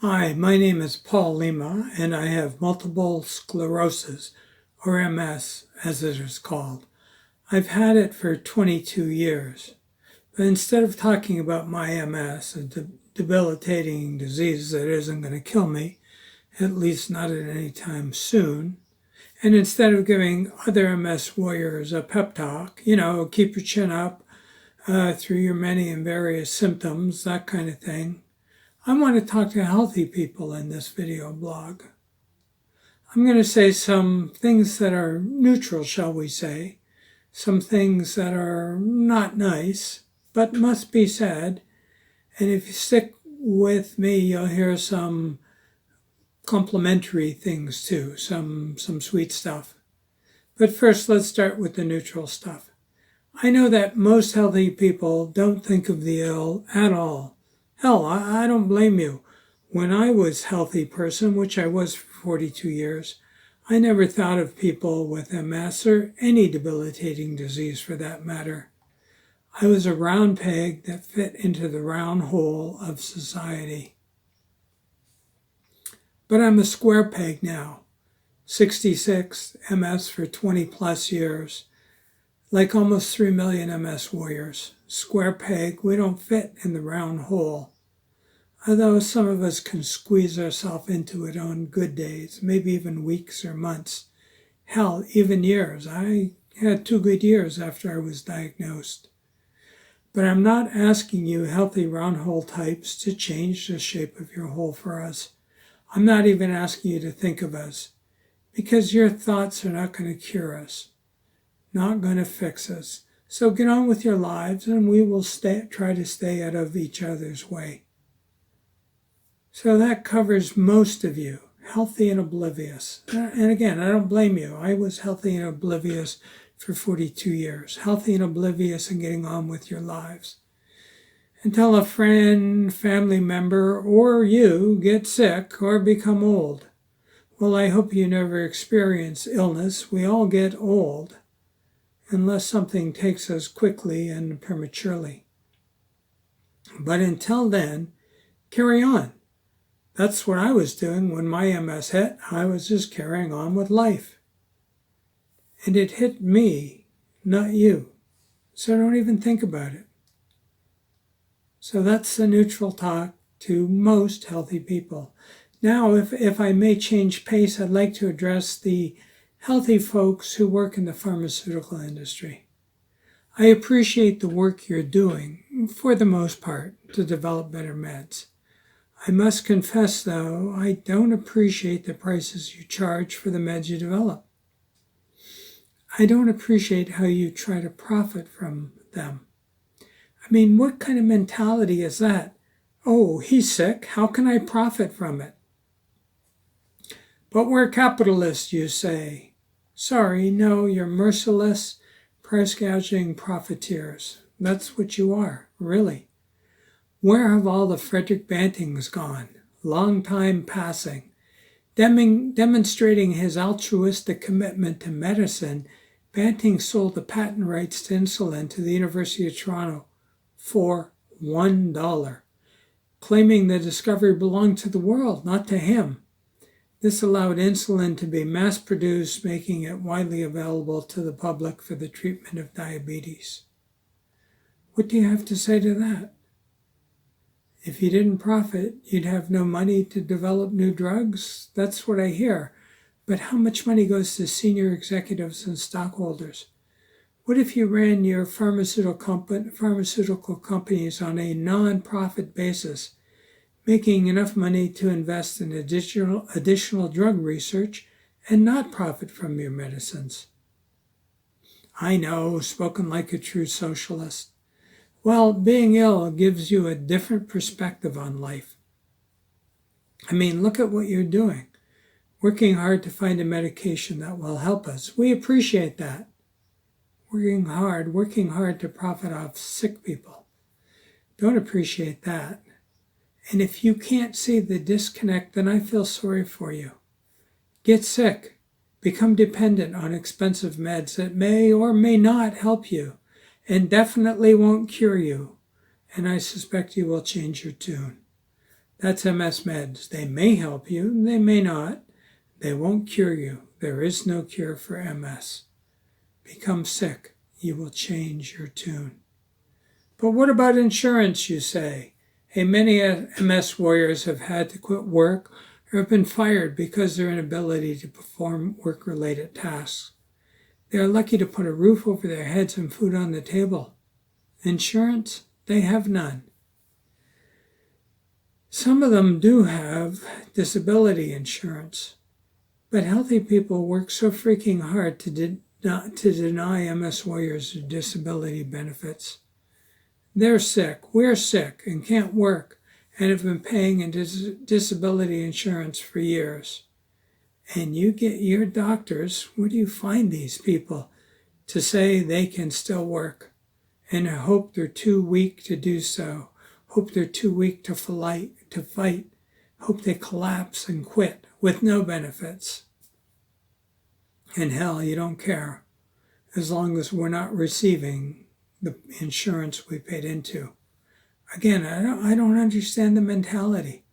Hi, my name is Paul Lima, and I have multiple sclerosis, or MS as it is called. I've had it for 22 years. But instead of talking about my MS, a debilitating disease that isn't going to kill me, at least not at any time soon, and instead of giving other MS warriors a pep talk, keep your chin up through your many and various symptoms, that kind of thing, I want to talk to healthy people in this video blog. I'm going to say some things that are neutral, shall we say, some things that are not nice, but must be said. And if you stick with me, you'll hear some complimentary things too, some sweet stuff. But first, let's start with the neutral stuff. I know that most healthy people don't think of the ill at all. Hell, I don't blame you. When I was a healthy person, which I was for 42 years, I never thought of people with MS or any debilitating disease for that matter. I was a round peg that fit into the round hole of society. But I'm a square peg now, 66, MS for 20 plus years, like almost 3 million MS warriors. Square peg, we don't fit in the round hole. Although some of us can squeeze ourselves into it on good days, maybe even weeks or months. Hell, even years. I had 2 good years after I was diagnosed. But I'm not asking you healthy round hole types to change the shape of your hole for us. I'm not even asking you to think of us, because your thoughts are not going to cure us, not going to fix us. So get on with your lives, and we will try to stay out of each other's way. So that covers most of you, healthy and oblivious. And again, I don't blame you. I was healthy and oblivious for 42 years, healthy and oblivious and getting on with your lives. Until a friend, family member, or you get sick or become old. Well, I hope you never experience illness. We all get old, unless something takes us quickly and prematurely. But until then, carry on. That's what I was doing when my MS hit. I was just carrying on with life. And it hit me, not you. So don't even think about it. So that's the neutral talk to most healthy people. Now, if I may change pace, I'd like to address the healthy folks who work in the pharmaceutical industry. I appreciate the work you're doing, for the most part, to develop better meds. I must confess, though, I don't appreciate the prices you charge for the meds you develop. I don't appreciate how you try to profit from them. I mean, what kind of mentality is that? Oh, he's sick. How can I profit from it? But we're capitalists, you say. Sorry, no, you're merciless, price-gouging profiteers. That's what you are, really. Where have all the Frederick Bantings gone? Long time passing. Demonstrating his altruistic commitment to medicine, Banting sold the patent rights to insulin to the University of Toronto for $1, claiming the discovery belonged to the world, not to him. This allowed insulin to be mass-produced, making it widely available to the public for the treatment of diabetes. What do you have to say to that? If you didn't profit, you'd have no money to develop new drugs? That's what I hear. But how much money goes to senior executives and stockholders? What if you ran your pharmaceutical companies on a non-profit basis, making enough money to invest in additional drug research and not profit from your medicines? I know, spoken like a true socialist. Well, being ill gives you a different perspective on life. I mean, look at what you're doing. Working hard to find a medication that will help us. We appreciate that. Working hard to profit off sick people. Don't appreciate that. And if you can't see the disconnect, then I feel sorry for you. Get sick. Become dependent on expensive meds that may or may not help you, and definitely won't cure you. And I suspect you will change your tune. That's MS meds. They may help you, they may not. They won't cure you. There is no cure for MS. Become sick, you will change your tune. But what about insurance, you say? Hey, many MS warriors have had to quit work or have been fired because of their inability to perform work-related tasks. They are lucky to put a roof over their heads and food on the table. Insurance? They have none. Some of them do have disability insurance, but healthy people work so freaking hard to deny MS warriors their disability benefits. They're sick, we're sick, and can't work, and have been paying in disability insurance for years. And you get your doctors, where do you find these people to say they can still work and hope they're too weak to do so, hope they're too weak to fight, hope they collapse and quit with no benefits? And hell, you don't care as long as we're not receiving the insurance we paid into. Again, I don't understand the mentality.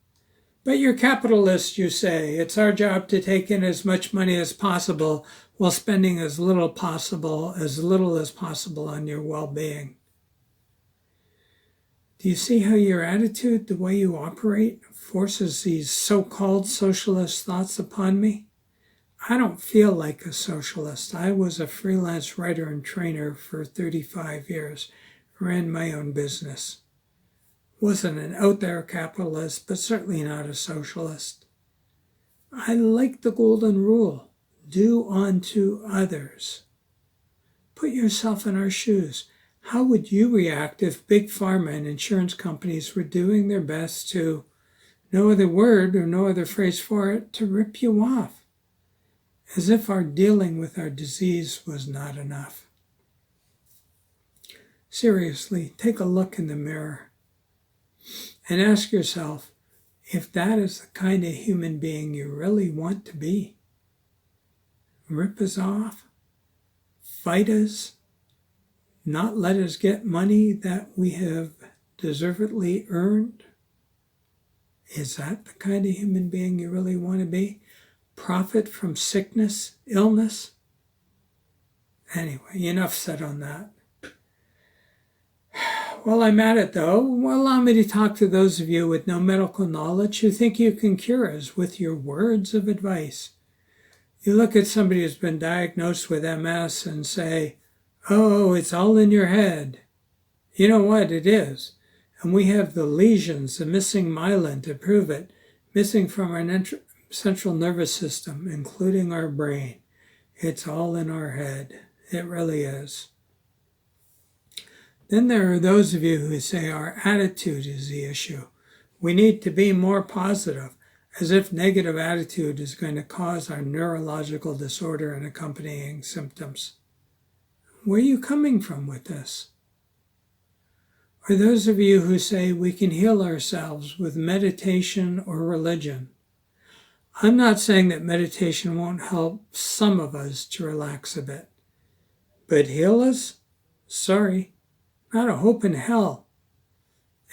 But you're capitalists, you say. It's our job to take in as much money as possible while spending as little as possible on your well-being. Do you see how your attitude, the way you operate, forces these so-called socialist thoughts upon me? I don't feel like a socialist. I was a freelance writer and trainer for 35 years, ran my own business. Wasn't an out-there capitalist, but certainly not a socialist. I like the golden rule. Do unto others. Put yourself in our shoes. How would you react if big pharma and insurance companies were doing their best to, no other word or no other phrase for it, to rip you off? As if our dealing with our disease was not enough. Seriously, take a look in the mirror and ask yourself if that is the kind of human being you really want to be. Rip us off, fight us, not let us get money that we have deservedly earned. Is that the kind of human being you really want to be? Profit from sickness, illness? Anyway, enough said on that. While I'm at it, though, allow me to talk to those of you with no medical knowledge who think you can cure us with your words of advice. You look at somebody who's been diagnosed with MS and say, oh, it's all in your head. You know what? It is. And we have the lesions, the missing myelin to prove it, missing from our central nervous system, including our brain. It's all in our head. It really is. Then there are those of you who say our attitude is the issue. We need to be more positive, as if negative attitude is going to cause our neurological disorder and accompanying symptoms. Where are you coming from with this? Or those of you who say we can heal ourselves with meditation or religion. I'm not saying that meditation won't help some of us to relax a bit. But heal us? Sorry, not a hope in hell.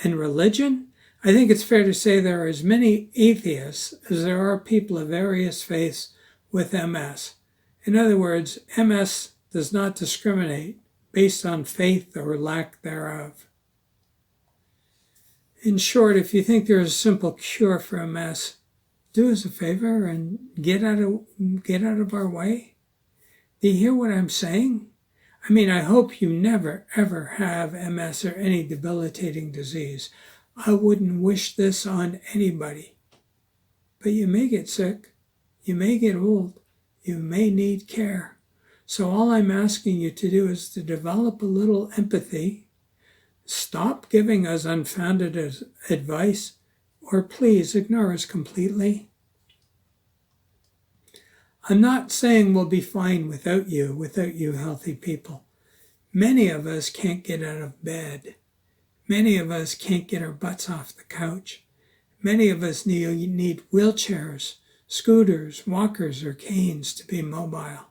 And religion? I think it's fair to say there are as many atheists as there are people of various faiths with MS. In other words, MS does not discriminate based on faith or lack thereof. In short, if you think there is a simple cure for MS, do us a favor and get out of our way. Do you hear what I'm saying? I mean, I hope you never, ever have MS or any debilitating disease. I wouldn't wish this on anybody. But you may get sick. You may get old. You may need care. So all I'm asking you to do is to develop a little empathy. Stop giving us unfounded advice, or please ignore us completely. I'm not saying we'll be fine without you healthy people. Many of us can't get out of bed. Many of us can't get our butts off the couch. Many of us need wheelchairs, scooters, walkers, or canes to be mobile.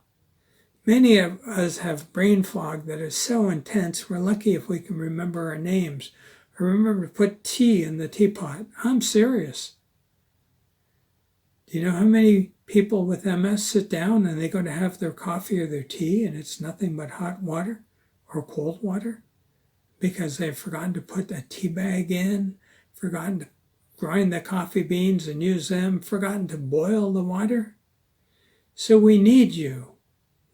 Many of us have brain fog that is so intense we're lucky if we can remember our names remember to put tea in the teapot. I'm serious. Do you know how many people with MS sit down and they go to have their coffee or their tea and it's nothing but hot water or cold water because they've forgotten to put a tea bag in, forgotten to grind the coffee beans and use them, forgotten to boil the water? So we need you.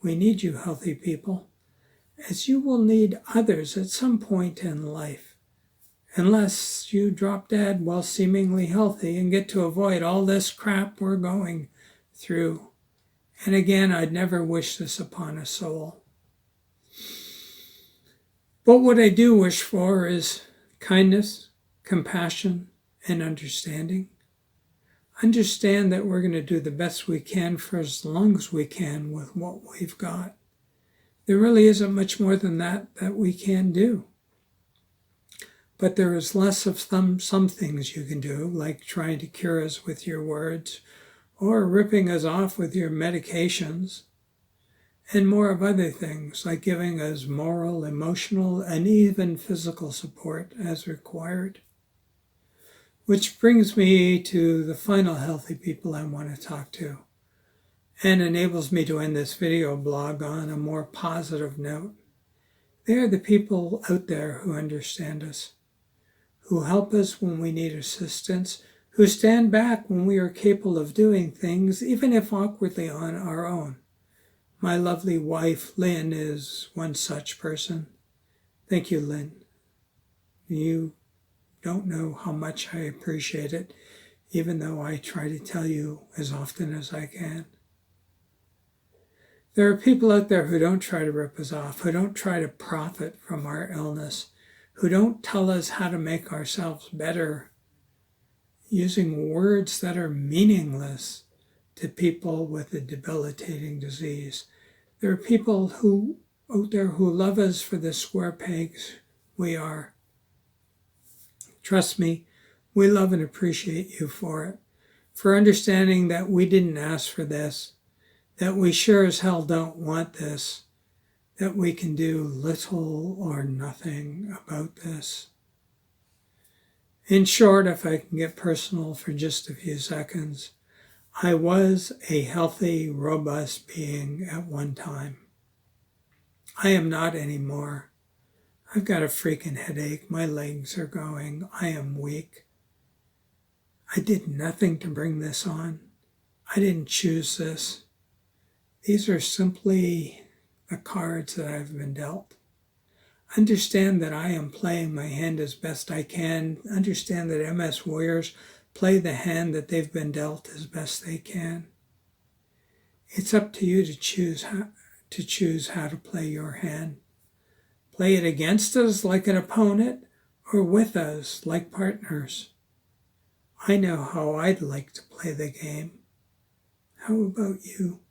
We need you, healthy people, as you will need others at some point in life. Unless you drop dead while seemingly healthy and get to avoid all this crap we're going through. And again, I'd never wish this upon a soul. But what I do wish for is kindness, compassion, and understanding. Understand that we're going to do the best we can for as long as we can with what we've got. There really isn't much more than that we can do. But there is less of some things you can do, like trying to cure us with your words, or ripping us off with your medications, and more of other things, like giving us moral, emotional, and even physical support as required. Which brings me to the final healthy people I want to talk to, and enables me to end this video blog on a more positive note. They are the people out there who understand us, who help us when we need assistance, who stand back when we are capable of doing things, even if awkwardly on our own. My lovely wife, Lynn, is one such person. Thank you, Lynn. You don't know how much I appreciate it, even though I try to tell you as often as I can. There are people out there who don't try to rip us off, who don't try to profit from our illness, who don't tell us how to make ourselves better using words that are meaningless to people with a debilitating disease. There are people out there who love us for the square pegs we are. Trust me, we love and appreciate you for it, for understanding that we didn't ask for this, that we sure as hell don't want this, that we can do little or nothing about this. In short, if I can get personal for just a few seconds, I was a healthy, robust being at one time. I am not anymore. I've got a freaking headache. My legs are going. I am weak. I did nothing to bring this on. I didn't choose this. These are simply the cards that I've been dealt. Understand that I am playing my hand as best I can. Understand that MS warriors play the hand that they've been dealt as best they can. It's up to you to choose how to play your hand. Play it against us like an opponent, or with us like partners. I know how I'd like to play the game. How about you?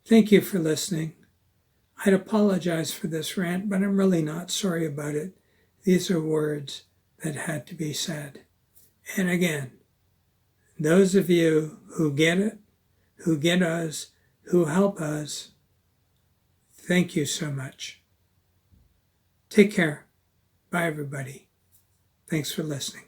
Thank you for listening. I'd apologize for this rant, but I'm really not sorry about it. These are words that had to be said. And again, those of you who get it, who get us, who help us, thank you so much. Take care. Bye, everybody. Thanks for listening.